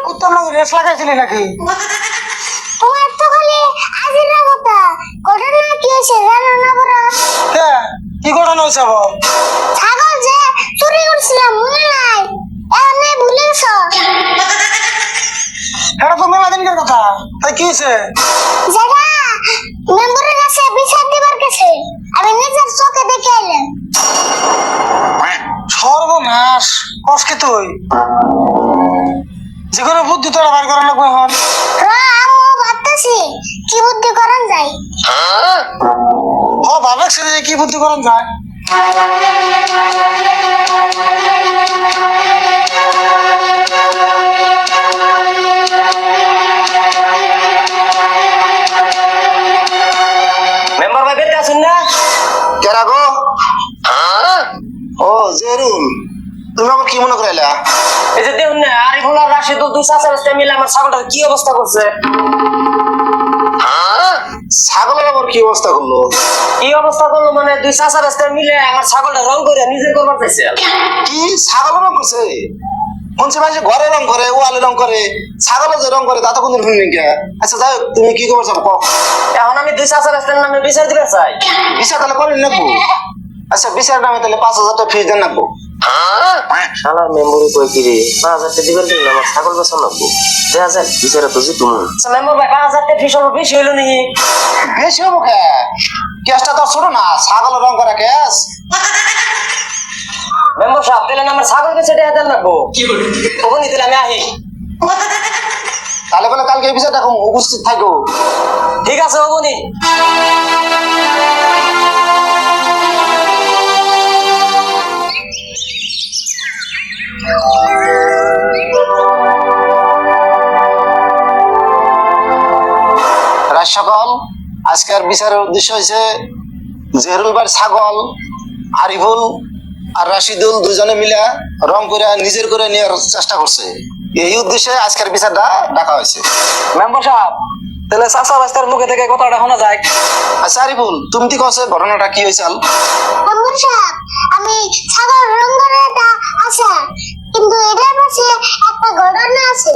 কুত্তার লগে রেস লাগাইছিলি নাকি? তোমার তো খালি আজিরা কথা ঘটনা কি হয়েছে জানো না বড়? কে কি ঘটনা হয়েছে আবার? ছাগল যে চুরি করছিলাম মনে নাই? এখন নাই ভুলে গেছো? এটা তো মেলা দিনকার কথা, তাই কি হয়েছে? যেটা মেম্বারের কাছে বিচার দিবার কাছে আমি নিজের চোখে দেখে এলাম। সর্বনাশ, কষ্ট তুই যে কোনো বুদ্ধি তোরা বার করা লাগবে এখন। আম্মু ভাবতেছি কি বুদ্ধি করান যায়। ও ভাবে ছেলে কি বুদ্ধি করেন যায়? মেম্বার ভাই বেঁচে আছেন না? কেরা গো? ও জেরুল, তুমি আমার কি মনে করাইলা? এই যে দেখুন না আরিফুল আর রাশিদুল দুই চাচা রাস্তা মিলে আমার ছাগলটার কি অবস্থা করছে। ছাগলের আবার কি অবস্থা করলো? কি অবস্থা করলো মানে দুই চাচা রাস্তা মিলে আমার ছাগলটা রং করে নিজে করবার চাইছে। কি ছাগল রং করছে? শুনছি ভাই যে ঘরে রং করে, ওয়ালে রং করে, ছাগলে যে রং করে তা তো কোনদিন শুনিনি কে। আচ্ছা যাই হোক, তুমি কি খবর চাও কও। এখন আমি দুই চাচা রাস্তার নামে বিচার দিতে চাই। বিচার তাহলে করেন নাকবো? আচ্ছা বিচার নামে তাহলে 5,000 টাকা ফিস দেন নাকবো। শালার মেম্বরি কই কি রে 5,000 টাকা দিবেন কিনা আমার ছাগল বেচা লাগবো। দেখা যাক বিচারে তো জিতুম। আচ্ছা মেম্বার ভাই 5,000 টাকা ফিস হলো বেশি হইলো নাকি? বেশি হবো কে? কেসটা তো ছোট না, ছাগলের রং করা কেস। মেম্বার সাহেব তাহলে না আমার ছাগল বেচে টাকা দেন লাগবো। কখন নিতে আমি আহি। তাহলে বলে কালকে এই বিচারটা উপস্থিত থাকো। ঠিক আছে অবনি। রাত সকাল আজকের বিচারের উদ্দেশ্য হয়েছে জেহরুল ভাই ছাগল আরিফুল আর রাশিদুল দুজনে মিলে রং করে নিজের করে নেওয়ার চেষ্টা করছে। এই উদ্দেশ্যে আজকের বিচারটা ডাকা হয়েছে। মেম্বার সাহেব তাহলে চাচা রাস্তার মুখে থেকে কথাটা শোনা যায়। আচ্ছা আরিফুল, তুমি কি কছে ঘটনাটা কি হয়েছে? আম্মু সাহেব আমি ছাগল রং করাটা আছে কিন্তু এটার পাশে একটা ঘটনা আছে।